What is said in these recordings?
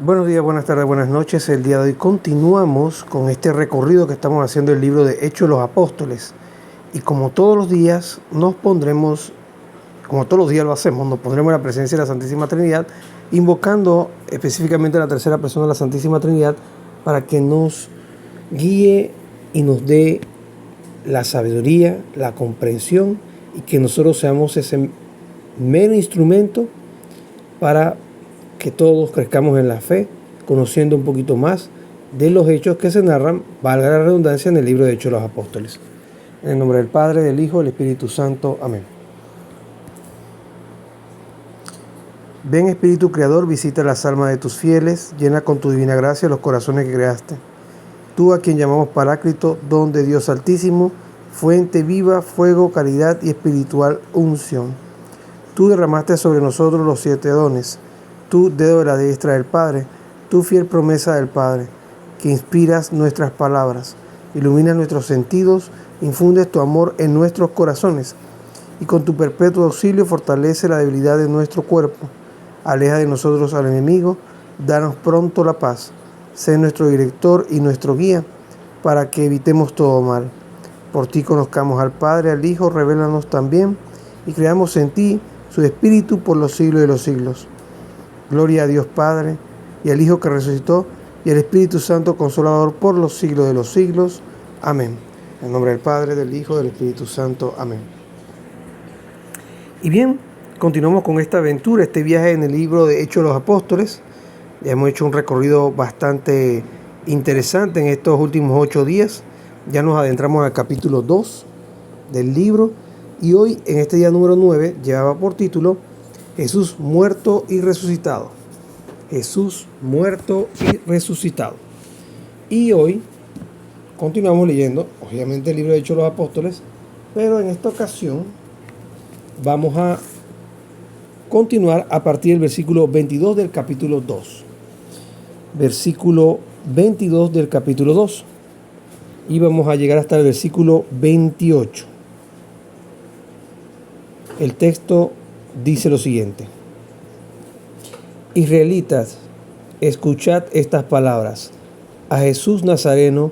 Buenos días, buenas tardes, buenas noches. El día de hoy continuamos con este recorrido que estamos haciendo del libro de Hechos de los Apóstoles. Y como todos los días como todos los días lo hacemos, nos pondremos en la presencia de la Santísima Trinidad, invocando específicamente a la tercera persona de la Santísima Trinidad para que nos guíe y nos dé la sabiduría, la comprensión y que nosotros seamos ese mero instrumento para que todos crezcamos en la fe, conociendo un poquito más de los hechos que se narran, valga la redundancia, en el libro de Hechos de los Apóstoles. En el nombre del Padre, del Hijo y del Espíritu Santo. Amén. Ven, Espíritu Creador, visita las almas de tus fieles, llena con tu divina gracia los corazones que creaste. Tú, a quien llamamos Paráclito, don de Dios Altísimo, fuente viva, fuego, caridad y espiritual unción. Tú derramaste sobre nosotros los 7 dones. Tú, dedo de la diestra del Padre, tú, fiel promesa del Padre, que inspiras nuestras palabras, iluminas nuestros sentidos, infundes tu amor en nuestros corazones, y con tu perpetuo auxilio fortalece la debilidad de nuestro cuerpo. Aleja de nosotros al enemigo, danos pronto la paz. Sé nuestro director y nuestro guía, para que evitemos todo mal. Por ti conozcamos al Padre, al Hijo, revélanos también, y creamos en ti su Espíritu por los siglos de los siglos. Gloria a Dios Padre, y al Hijo que resucitó, y al Espíritu Santo Consolador por los siglos de los siglos. Amén. En nombre del Padre, del Hijo, del Espíritu Santo. Amén. Y bien, continuamos con esta aventura, este viaje en el libro de Hechos de los Apóstoles. Ya hemos hecho un recorrido bastante interesante en estos últimos 8 días. Ya nos adentramos al capítulo 2 del libro. Y hoy, en este día número 9, llevaba por título Jesús muerto y resucitado. Jesús muerto y resucitado. Y hoy continuamos leyendo, obviamente, el libro de Hechos de los Apóstoles, pero en esta ocasión vamos a continuar a partir del versículo 22 del capítulo 2. Versículo 22 del capítulo 2. Y vamos a llegar hasta el versículo 28. El texto dice lo siguiente: Israelitas, escuchad estas palabras. A Jesús Nazareno,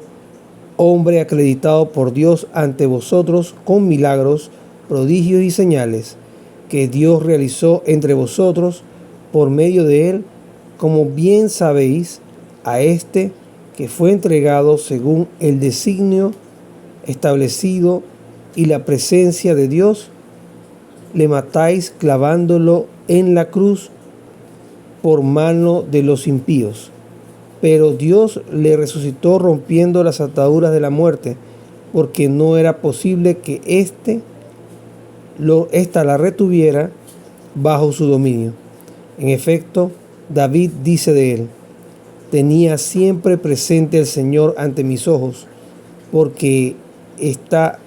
hombre acreditado por Dios ante vosotros con milagros, prodigios y señales, que Dios realizó entre vosotros por medio de él, como bien sabéis, a este que fue entregado según el designio establecido y la presencia de Dios, le matáis clavándolo en la cruz por mano de los impíos. Pero Dios le resucitó rompiendo las ataduras de la muerte, porque no era posible que ésta la retuviera bajo su dominio. En efecto, David dice de él: tenía siempre presente el Señor ante mis ojos, porque está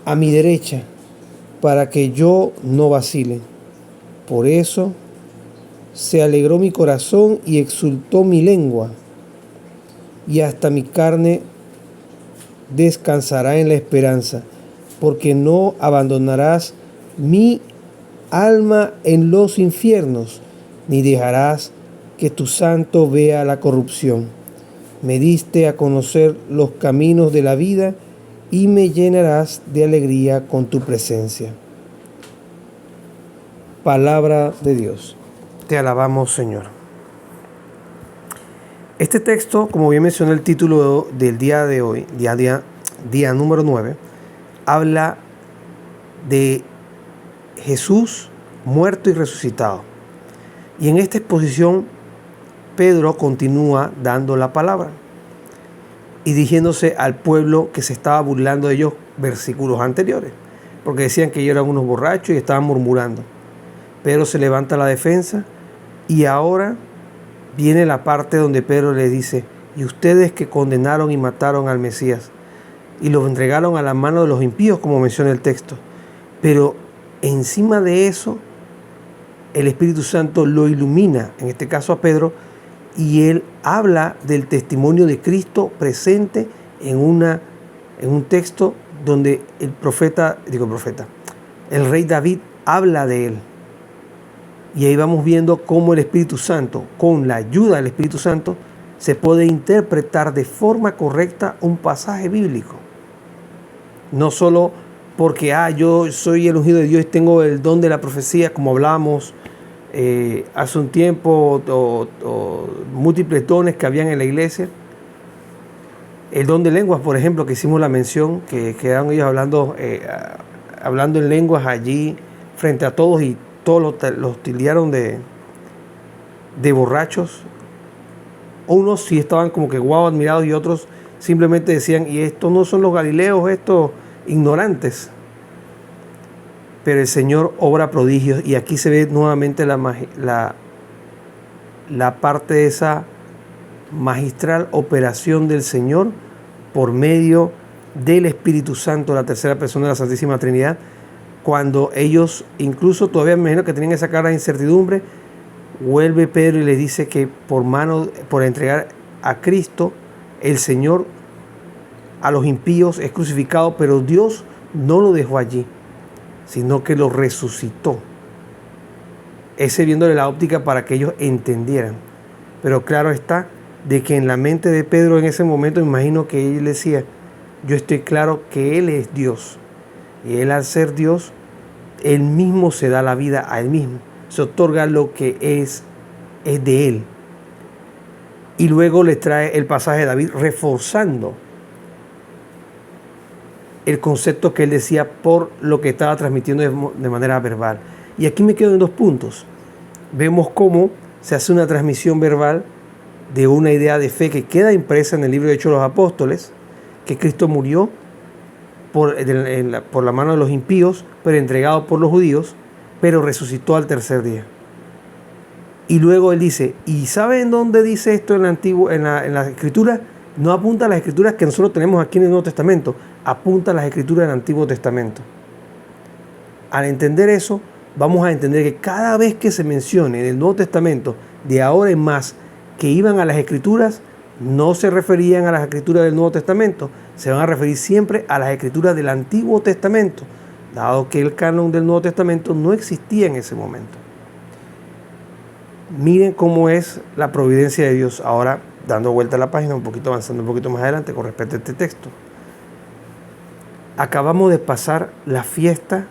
a mi derecha, para que yo no vacile. Por eso se alegró mi corazón y exultó mi lengua, y hasta mi carne descansará en la esperanza, porque no abandonarás mi alma en los infiernos, ni dejarás que tu santo vea la corrupción. Me diste a conocer los caminos de la vida, y me llenarás de alegría con tu presencia. Palabra de Dios. Te alabamos, Señor. Este texto, como bien mencioné el título del día de hoy, día número 9, habla de Jesús muerto y resucitado. Y en esta exposición, Pedro continúa dando la palabra y dirigiéndose al pueblo que se estaba burlando de ellos versículos anteriores, porque decían que ellos eran unos borrachos y estaban murmurando. Pedro se levanta la defensa y ahora viene la parte donde Pedro le dice: y ustedes que condenaron y mataron al Mesías y los entregaron a la mano de los impíos, como menciona el texto. Pero encima de eso, el Espíritu Santo lo ilumina, en este caso a Pedro, y él habla del testimonio de Cristo presente en un texto donde el rey David habla de él. Y ahí vamos viendo cómo el Espíritu Santo, con la ayuda del Espíritu Santo, se puede interpretar de forma correcta un pasaje bíblico. No solo porque yo soy el ungido de Dios y tengo el don de la profecía, como hablábamos hace un tiempo, o múltiples dones que habían en la iglesia. El don de lenguas, por ejemplo, que hicimos la mención, que quedaron ellos hablando en lenguas allí frente a todos, y todos los tildearon de borrachos. Unos sí estaban como que guau, admirados, y otros simplemente decían, y estos no son los galileos, estos ignorantes. Pero el Señor obra prodigios, y aquí se ve nuevamente la parte de esa magistral operación del Señor por medio del Espíritu Santo, la tercera persona de la Santísima Trinidad, cuando ellos, incluso todavía me imagino que tenían esa cara de incertidumbre, vuelve Pedro y les dice que por entregar a Cristo, el Señor, a los impíos es crucificado, pero Dios no lo dejó allí, sino que lo resucitó. Ese viéndole la óptica para que ellos entendieran. Pero claro está de que en la mente de Pedro en ese momento, me imagino que él decía, yo estoy claro que Él es Dios. Y Él, al ser Dios, Él mismo se da la vida a Él mismo. Se otorga lo que es de Él. Y luego les trae el pasaje de David reforzando el concepto que él decía por lo que estaba transmitiendo de manera verbal. Y aquí me quedo en 2 puntos. Vemos cómo se hace una transmisión verbal de una idea de fe que queda impresa en el libro de Hechos de los Apóstoles, que Cristo murió por la mano de los impíos, pero entregado por los judíos, pero resucitó al tercer día. Y luego él dice, ¿y saben dónde dice esto en la Escritura? No apunta a las Escrituras que nosotros tenemos aquí en el Nuevo Testamento, apunta a las Escrituras del Antiguo Testamento. Al entender eso, vamos a entender que cada vez que se mencione en el Nuevo Testamento, de ahora en más, que iban a las Escrituras, no se referían a las Escrituras del Nuevo Testamento, se van a referir siempre a las Escrituras del Antiguo Testamento, dado que el canon del Nuevo Testamento no existía en ese momento. Miren cómo es la providencia de Dios. Ahora, dando vuelta a la página, avanzando un poquito más adelante con respecto a este texto. Acabamos de pasar la fiesta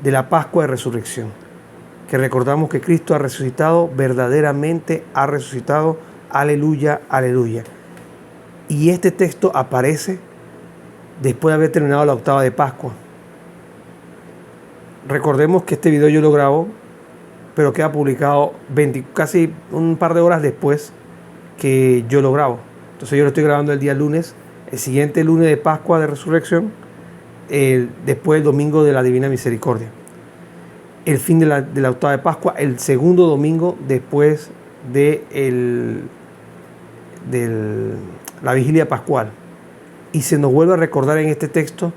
de la Pascua de Resurrección, que recordamos que Cristo ha resucitado, verdaderamente ha resucitado, aleluya, aleluya. Y este texto aparece después de haber terminado la octava de Pascua. Recordemos que este video yo lo grabo, pero queda publicado casi un par de horas después que yo lo grabo. Entonces yo lo estoy grabando el día lunes, el siguiente lunes de Pascua de Resurrección, después del domingo de la Divina Misericordia. El fin de la octava de Pascua, el segundo domingo después de la vigilia pascual. Y se nos vuelve a recordar en este texto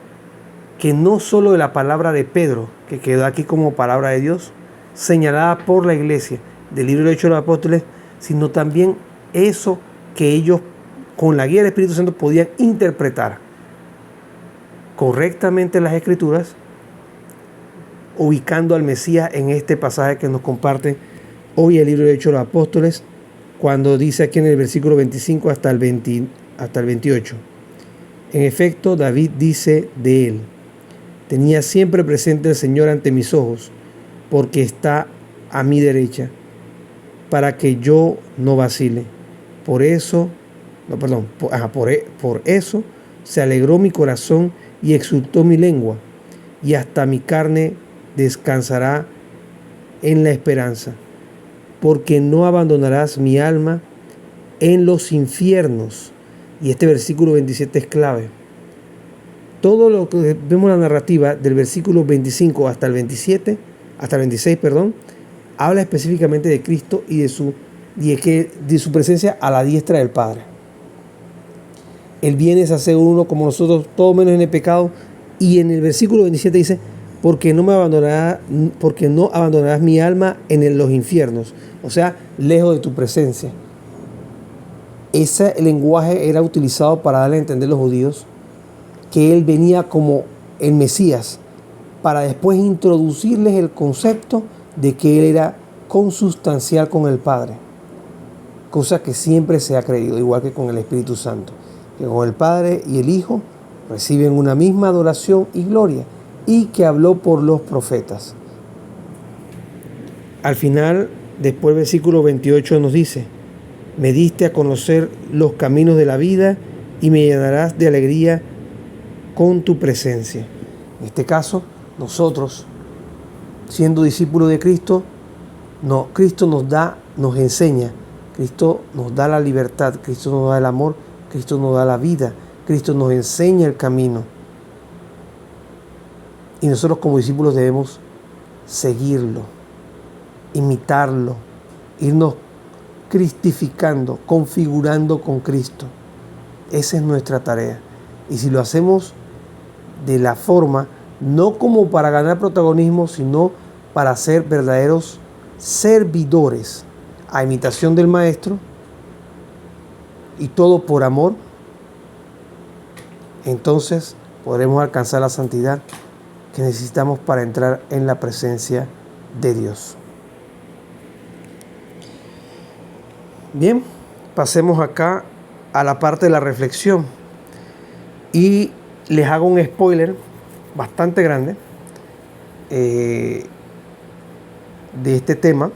que no solo de la palabra de Pedro, que quedó aquí como palabra de Dios, señalada por la iglesia del libro de Hechos de los Apóstoles, sino también eso que ellos con la guía del Espíritu Santo podían interpretar correctamente las Escrituras, ubicando al Mesías en este pasaje que nos comparte hoy el libro de Hechos de los Apóstoles, cuando dice aquí en el versículo 25 hasta el 28. En efecto, David dice de él: tenía siempre presente el Señor ante mis ojos, porque está a mi derecha, para que yo no vacile. Por eso se alegró mi corazón y exultó mi lengua, y hasta mi carne descansará en la esperanza, porque no abandonarás mi alma en los infiernos. Y este versículo 27 es clave. Todo lo que vemos en la narrativa del versículo 25 hasta el 26, habla específicamente de Cristo y de su presencia a la diestra del Padre. Él viene a ser uno como nosotros, todo menos en el pecado. Y en el versículo 27 dice: porque no abandonarás mi alma en los infiernos, o sea, lejos de tu presencia. Ese lenguaje era utilizado para darle a entender a los judíos que él venía como el Mesías, para después introducirles el concepto de que él era consustancial con el Padre, cosa que siempre se ha creído, igual que con el Espíritu Santo, que con el Padre y el Hijo reciben una misma adoración y gloria, y que habló por los profetas. Al final, después el versículo 28 nos dice: me diste a conocer los caminos de la vida y me llenarás de alegría con tu presencia. En este caso, nosotros, siendo discípulos de Cristo, Cristo nos enseña, Cristo nos da la libertad, Cristo nos da el amor, Cristo nos da la vida, Cristo nos enseña el camino. Y nosotros como discípulos debemos seguirlo, imitarlo, irnos cristificando, configurando con Cristo. Esa es nuestra tarea. Y si lo hacemos de la forma, no como para ganar protagonismo, sino para ser verdaderos servidores a imitación del Maestro, y todo por amor, entonces podremos alcanzar la santidad que necesitamos para entrar en la presencia de Dios. Bien, pasemos acá a la parte de la reflexión, y les hago un spoiler bastante grande de este tema,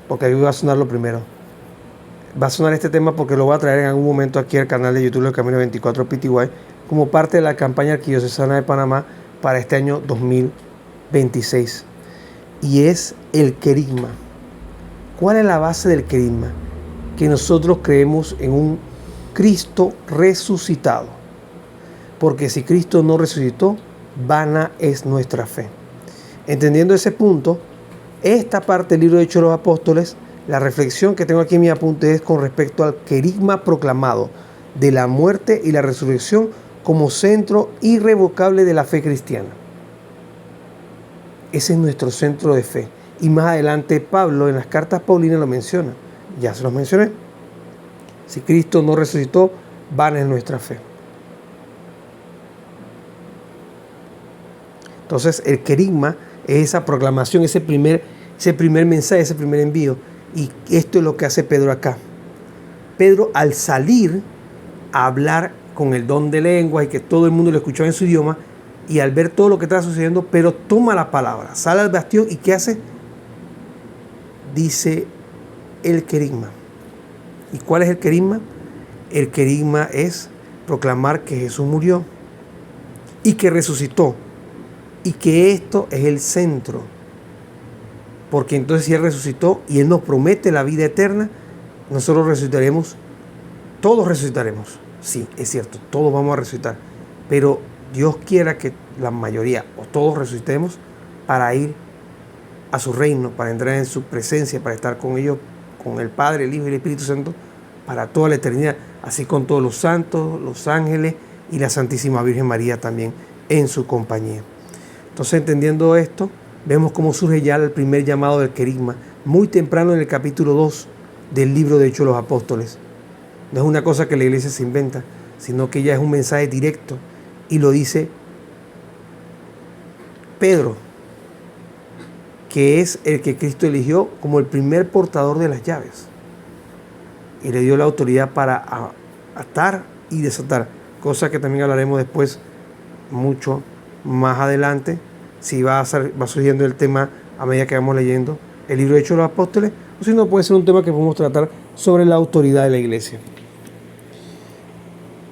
porque ahí va a sonar lo primero. Va a sonar este tema porque lo voy a traer en algún momento aquí al canal de YouTube del Camino 24 PTY como parte de la campaña arquidiocesana de Panamá para este año 2026. Y es el querigma. ¿Cuál es la base del querigma? Que nosotros creemos en un Cristo resucitado. Porque si Cristo no resucitó, vana es nuestra fe. Entendiendo ese punto, esta parte del libro de Hechos de los Apóstoles, la reflexión que tengo aquí en mi apunte es con respecto al querigma proclamado de la muerte y la resurrección como centro irrevocable de la fe cristiana. Ese es nuestro centro de fe. Y más adelante Pablo en las cartas paulinas lo menciona. Ya se los mencioné. Si Cristo no resucitó, vana es nuestra fe. Entonces el querigma es esa proclamación, ese primer mensaje, ese primer envío. Y esto es lo que hace Pedro acá. Pedro, al salir a hablar con el don de lengua y que todo el mundo lo escuchaba en su idioma, y al ver todo lo que estaba sucediendo, Pedro toma la palabra, sale al bastión y ¿qué hace? Dice el querigma. ¿Y cuál es el querigma? El querigma es proclamar que Jesús murió y que resucitó, y que esto es el centro. Porque entonces si Él resucitó y Él nos promete la vida eterna, nosotros resucitaremos, todos resucitaremos. Sí, es cierto, todos vamos a resucitar. Pero Dios quiera que la mayoría o todos resucitemos para ir a su reino, para entrar en su presencia, para estar con ellos, con el Padre, el Hijo y el Espíritu Santo, para toda la eternidad. Así con todos los santos, los ángeles y la Santísima Virgen María también en su compañía. Entonces, entendiendo esto, vemos cómo surge ya el primer llamado del querigma, muy temprano en el capítulo 2 del libro de Hechos de los Apóstoles. No es una cosa que la iglesia se inventa, sino que ya es un mensaje directo, y lo dice Pedro, que es el que Cristo eligió como el primer portador de las llaves, y le dio la autoridad para atar y desatar, cosa que también hablaremos después mucho más adelante, si va surgiendo el tema a medida que vamos leyendo el libro de Hechos de los Apóstoles, o si no puede ser un tema que podemos tratar sobre la autoridad de la iglesia.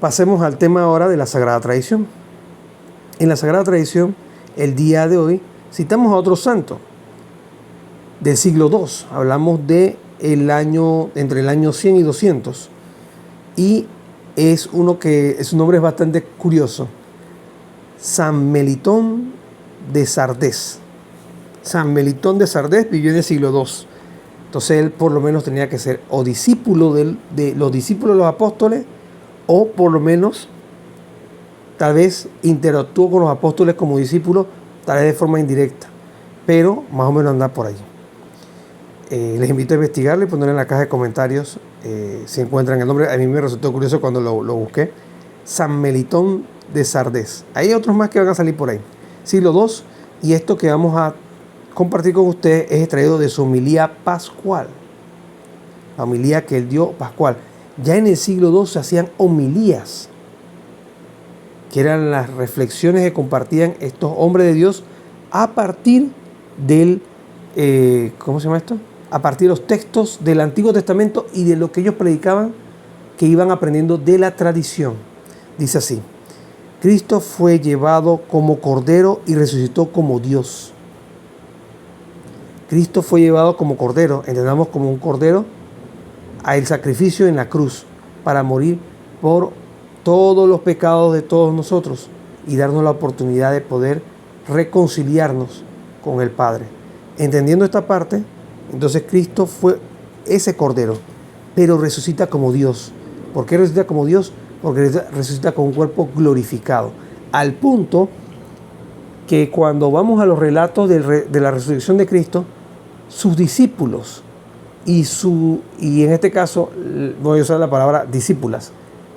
Pasemos al tema ahora de la Sagrada Tradición. En la Sagrada Tradición, el día de hoy, citamos a otro santo del siglo II. Hablamos de entre el año 100 y 200. Y es uno que su nombre es bastante curioso. San Melitón de Sardés. San Melitón de Sardés vivió en el siglo II. Entonces él por lo menos tenía que ser o discípulo de los discípulos de los apóstoles, o por lo menos tal vez interactuó con los apóstoles como discípulo, tal vez de forma indirecta, pero más o menos anda por allí. Les invito a investigarlo y ponerlo en la caja de comentarios si encuentran el nombre. A mí me resultó curioso cuando lo busqué. San Melitón de Sardés. Hay otros más que van a salir por ahí. Siglo II, y esto que vamos a compartir con ustedes es extraído de su homilía pascual. La homilía que él dio pascual. Ya en el siglo II se hacían homilías, que eran las reflexiones que compartían estos hombres de Dios a partir del, ¿cómo se llama esto? A partir de los textos del Antiguo Testamento y de lo que ellos predicaban, que iban aprendiendo de la tradición. Dice así: Cristo fue llevado como cordero y resucitó como Dios. Cristo fue llevado como cordero, entendamos como un cordero, al sacrificio en la cruz para morir por todos los pecados de todos nosotros y darnos la oportunidad de poder reconciliarnos con el Padre. Entendiendo esta parte, entonces Cristo fue ese cordero, pero resucita como Dios. ¿Por qué resucita como Dios? Porque resucita con un cuerpo glorificado. Al punto que cuando vamos a los relatos de la resurrección de Cristo, sus discípulos y en este caso voy a usar la palabra discípulas,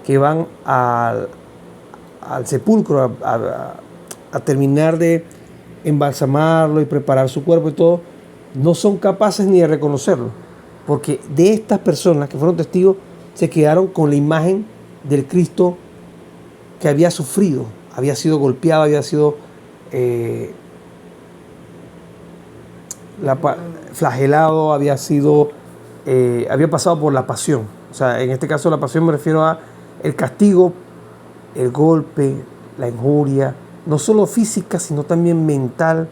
que van al sepulcro a terminar de embalsamarlo y preparar su cuerpo y todo, no son capaces ni de reconocerlo, porque de estas personas que fueron testigos se quedaron con la imagen del Cristo que había sufrido, había sido golpeado, había sido flagelado, había pasado por la pasión. O sea, en este caso la pasión me refiero a el castigo, el golpe, la injuria, no solo física, sino también mental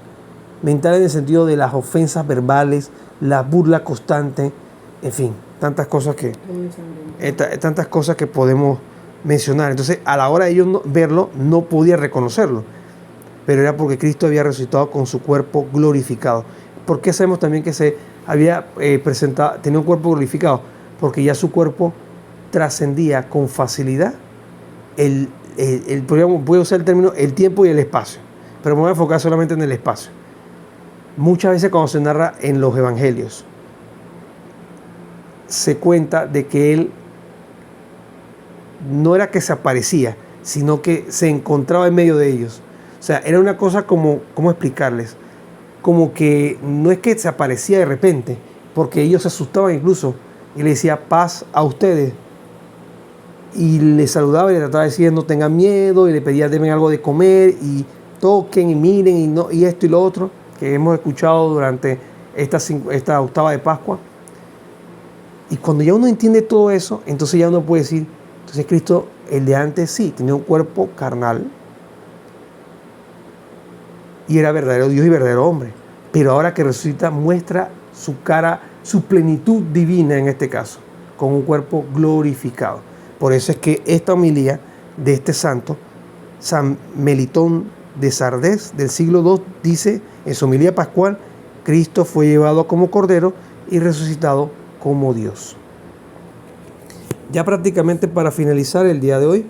en el sentido de las ofensas verbales, la burla constante, en fin, tantas cosas que podemos mencionar. Entonces, a la hora de ellos verlo, no podía reconocerlo, pero era porque Cristo había resucitado con su cuerpo glorificado. ¿Por qué sabemos también que se había tenía un cuerpo glorificado? Porque ya su cuerpo trascendía con facilidad voy a usar el término el tiempo y el espacio, pero me voy a enfocar solamente en el espacio. Muchas veces cuando se narra en los evangelios, se cuenta de que él no era que se aparecía, sino que se encontraba en medio de ellos. O sea, era una cosa como, ¿cómo explicarles? Como que no es que se aparecía de repente, porque ellos se asustaban incluso, y le decía paz a ustedes, y le saludaba y le trataba de decir no tengan miedo, y le pedía denme algo de comer, y toquen y miren, y esto y lo otro, que hemos escuchado durante esta octava de Pascua. Y cuando ya uno entiende todo eso, entonces ya uno puede decir, entonces Cristo, el de antes sí, tenía un cuerpo carnal, y era verdadero Dios y verdadero hombre, pero ahora que resucita muestra su cara, su plenitud divina en este caso, con un cuerpo glorificado. Por eso es que esta homilía de este santo, San Melitón de Sardes, del siglo II, dice en su homilía pascual: Cristo fue llevado como cordero y resucitado como Dios. Ya prácticamente para finalizar el día de hoy,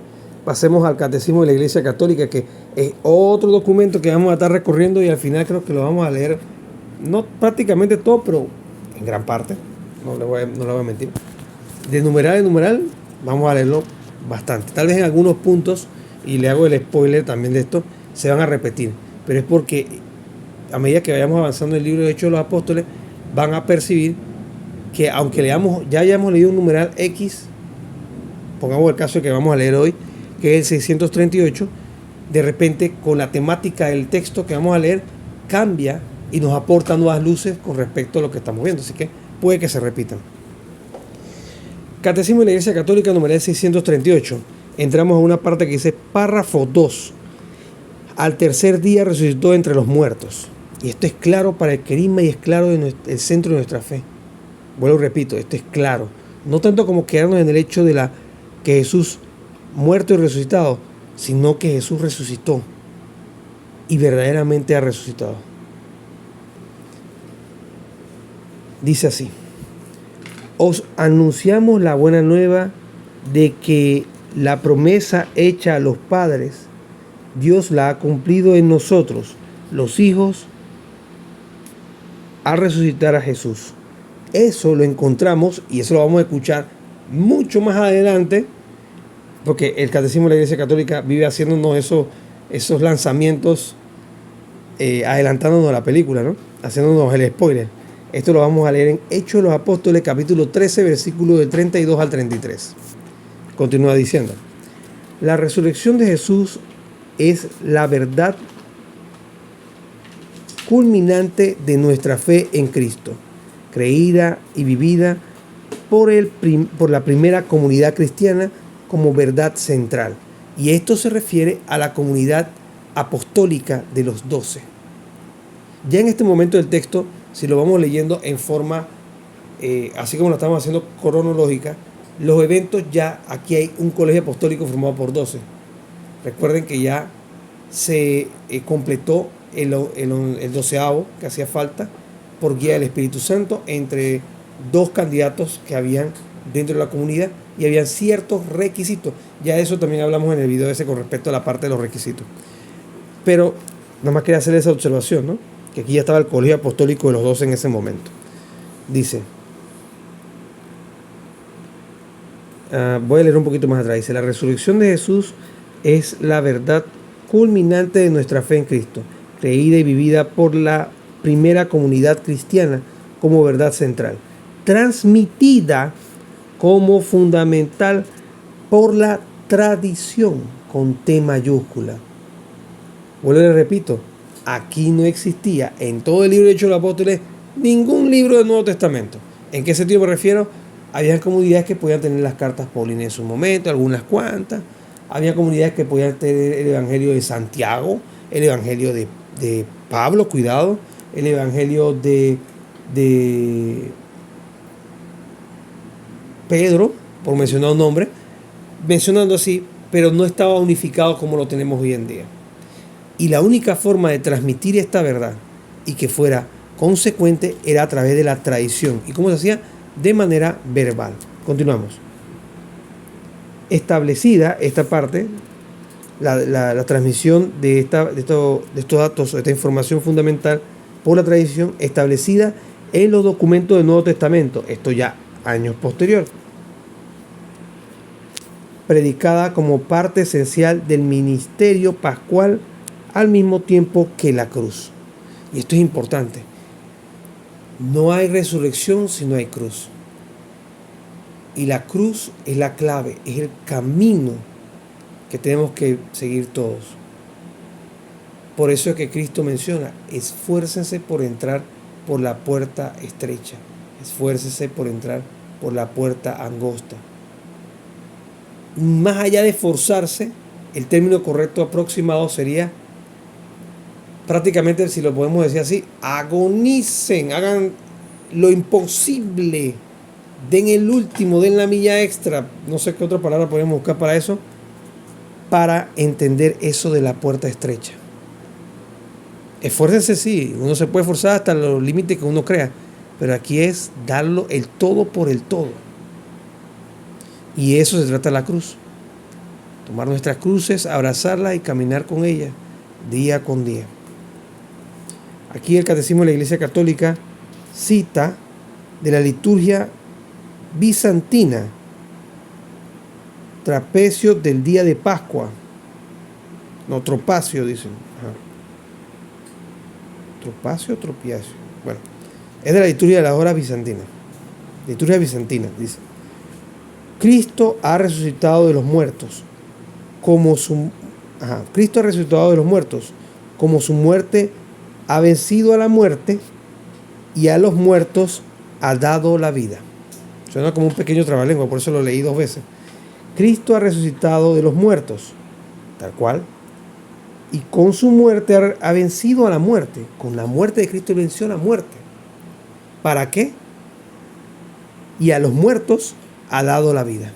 pasemos al Catecismo de la Iglesia Católica, que es otro documento que vamos a estar recorriendo y al final creo que lo vamos a leer, no prácticamente todo, pero en gran parte, no le voy a mentir. De numeral en numeral vamos a leerlo bastante. Tal vez en algunos puntos, y le hago el spoiler también de esto, se van a repetir, pero es porque a medida que vayamos avanzando en el libro de Hechos de los Apóstoles, van a percibir que aunque ya hayamos leído un numeral X, pongamos el caso que vamos a leer hoy, que es el 638, de repente con la temática del texto que vamos a leer cambia y nos aporta nuevas luces con respecto a lo que estamos viendo, así que puede que se repitan. Catecismo de la Iglesia Católica, numeral 638. Entramos a una parte que dice párrafo 2. Al tercer día resucitó entre los muertos. Y esto es claro para el querigma y es claro en el centro de nuestra fe. Vuelvo y repito, esto es claro. No tanto como quedarnos en el hecho de que Jesús muerto y resucitado, sino que Jesús resucitó y verdaderamente ha resucitado. Dice así: os anunciamos la buena nueva de que la promesa hecha a los padres, Dios la ha cumplido en nosotros, los hijos, al resucitar a Jesús. Eso lo encontramos y eso lo vamos a escuchar mucho más adelante, porque el Catecismo de la Iglesia Católica vive haciéndonos esos lanzamientos, adelantándonos a la película, ¿no? haciéndonos el spoiler. Esto lo vamos a leer en Hechos de los Apóstoles, capítulo 13, versículos del 32 al 33. Continúa diciendo: la resurrección de Jesús es la verdad culminante de nuestra fe en Cristo, creída y vivida por la primera comunidad cristiana como verdad central. Y esto se refiere a la comunidad apostólica de los 12. Ya en este momento del texto, si lo vamos leyendo en forma, así como lo estamos haciendo cronológica, los eventos ya, aquí hay un colegio apostólico formado por 12. Recuerden que ya se completó el 12avo que hacía falta por guía del Espíritu Santo entre dos candidatos que habían dentro de la comunidad y habían ciertos requisitos. Ya de eso también hablamos en el video ese con respecto a la parte de los requisitos. Pero nada más quería hacer esa observación, ¿no? Que aquí ya estaba el colegio apostólico de los 12 en ese momento. Dice, voy a leer un poquito más atrás. Dice: la resurrección de Jesús es la verdad culminante de nuestra fe en Cristo, creída y vivida por la primera comunidad cristiana como verdad central, transmitida como fundamental por la tradición con T mayúscula. Vuelvo y le repito, aquí no existía en todo el libro de Hechos de los Apóstoles ningún libro del Nuevo Testamento. ¿En qué sentido me refiero? Había comunidades que podían tener las cartas paulinas en su momento, algunas cuantas. Había comunidades que podían tener el Evangelio de Santiago, el Evangelio de Pablo, cuidado, el Evangelio de Pedro, por mencionar un nombre, mencionando así, pero no estaba unificado como lo tenemos hoy en día. Y la única forma de transmitir esta verdad y que fuera consecuente era a través de la tradición. ¿Y cómo se hacía? De manera verbal. Continuamos. Establecida esta parte, la transmisión de estos datos, esta información fundamental por la tradición, establecida en los documentos del Nuevo Testamento, esto ya años posterior, predicada como parte esencial del ministerio pascual al mismo tiempo que la cruz. Y esto es importante. No hay resurrección si no hay cruz. Y la cruz es la clave, es el camino que tenemos que seguir todos. Por eso es que Cristo menciona: esfuércense por entrar por la puerta estrecha, esfuércense por entrar por la puerta angosta. Más allá de esforzarse, el término correcto aproximado sería, prácticamente, si lo podemos decir así, agonicen, hagan lo imposible, den el último, den la milla extra, no sé qué otra palabra podemos buscar para eso, para entender eso de la puerta estrecha. Esfuércense, sí, uno se puede esforzar hasta los límites que uno crea, pero aquí es darlo el todo por el todo. Y eso se trata de la cruz. Tomar nuestras cruces, abrazarlas y caminar con ellas día con día. Aquí el Catecismo de la Iglesia Católica cita de la liturgia bizantina, trapecio del día de Pascua. No, tropacio, dicen. Ajá. Tropacio o tropiacio. Bueno, es de la liturgia de las horas bizantinas. Liturgia bizantina, dice: Cristo ha resucitado de los muertos, Cristo ha resucitado de los muertos, como su muerte ha vencido a la muerte y a los muertos ha dado la vida. Suena como un pequeño trabalengua, por eso lo leí 2 veces. Cristo ha resucitado de los muertos, tal cual, y con su muerte ha vencido a la muerte. Con la muerte de Cristo venció la muerte. ¿Para qué? Y a los muertos ha dado la vida.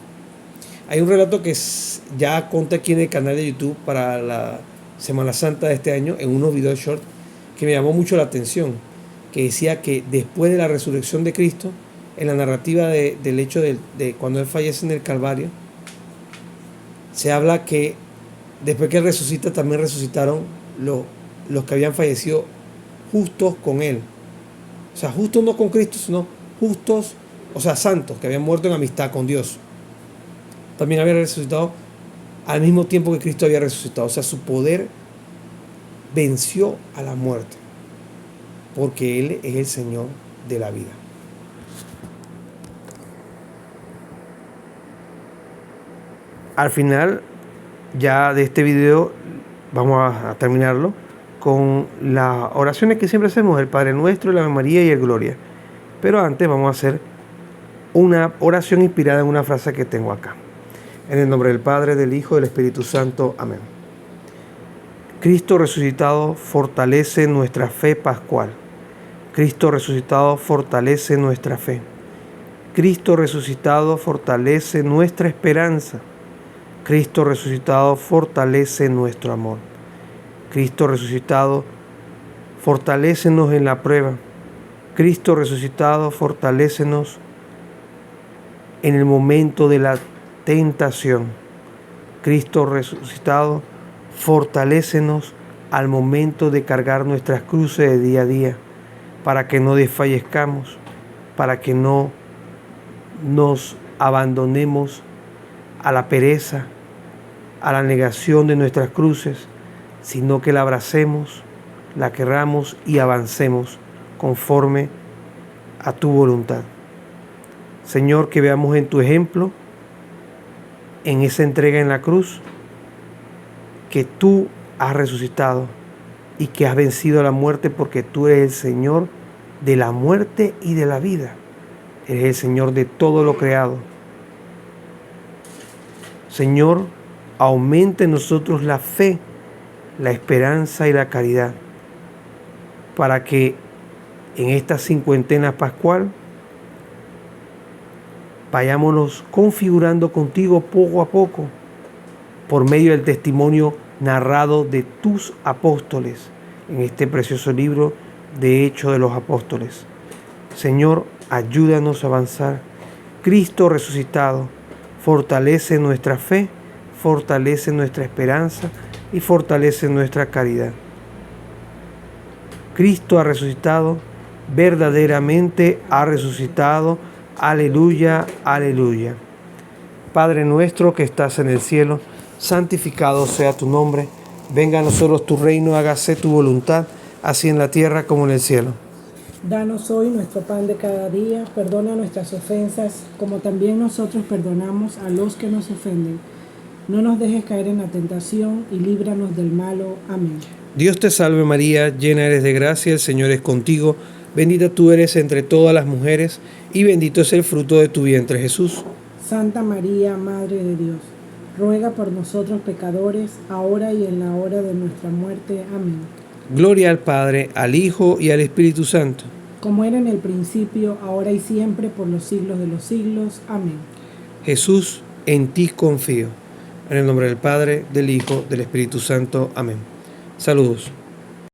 Hay un relato que ya conté aquí en el canal de YouTube para la Semana Santa de este año, en unos videos short, que me llamó mucho la atención, que decía que después de la resurrección de Cristo, en la narrativa del hecho de cuando Él fallece en el Calvario, se habla que después que Él resucita, también resucitaron los que habían fallecido justos con Él. O sea, justos no con Cristo, sino justos, o sea, santos, que habían muerto en amistad con Dios. También habían resucitado al mismo tiempo que Cristo había resucitado. O sea, su poder venció a la muerte. porque Él es el Señor de la vida. Al final ya de este video vamos a terminarlo con las oraciones que siempre hacemos, el Padre Nuestro, la Ave María y el Gloria. Pero antes vamos a hacer una oración inspirada en una frase que tengo acá. En el nombre del Padre, del Hijo y del Espíritu Santo. Amén. Cristo resucitado fortalece nuestra fe pascual. Cristo resucitado fortalece nuestra fe. Cristo resucitado fortalece nuestra esperanza. Cristo resucitado fortalece nuestro amor. Cristo resucitado fortalécenos en la prueba. Cristo resucitado fortalécenos en el momento de la tentación. Cristo resucitado fortalécenos al momento de cargar nuestras cruces de día a día, para que no desfallezcamos, para que no nos abandonemos a la pereza, a la negación de nuestras cruces, sino que la abracemos, la querramos y avancemos conforme a tu voluntad. Señor, que veamos en tu ejemplo, en esa entrega en la cruz, que tú has resucitado y que has vencido a la muerte, porque tú eres el Señor de la muerte y de la vida. Eres el Señor de todo lo creado. Señor, aumenta en nosotros la fe, la esperanza y la caridad, para que en esta cincuentena pascual vayámonos configurando contigo poco a poco, por medio del testimonio narrado de tus apóstoles en este precioso libro de Hechos de los Apóstoles. Señor, ayúdanos a avanzar. Cristo resucitado fortalece nuestra fe, fortalece nuestra esperanza y fortalece nuestra caridad. Cristo ha resucitado, verdaderamente ha resucitado. Aleluya, aleluya. Padre nuestro que estás en el cielo, santificado sea tu nombre. Venga a nosotros tu reino, hágase tu voluntad, así en la tierra como en el cielo. Danos hoy nuestro pan de cada día, perdona nuestras ofensas, como también nosotros perdonamos a los que nos ofenden. No nos dejes caer en la tentación y líbranos del malo. Amén. Dios te salve María, llena eres de gracia, el Señor es contigo. Bendita tú eres entre todas las mujeres, y bendito es el fruto de tu vientre, Jesús. Santa María, Madre de Dios, ruega por nosotros pecadores, ahora y en la hora de nuestra muerte. Amén. Gloria al Padre, al Hijo y al Espíritu Santo. Como era en el principio, ahora y siempre, por los siglos de los siglos. Amén. Jesús, en ti confío. En el nombre del Padre, del Hijo, del Espíritu Santo. Amén. Saludos.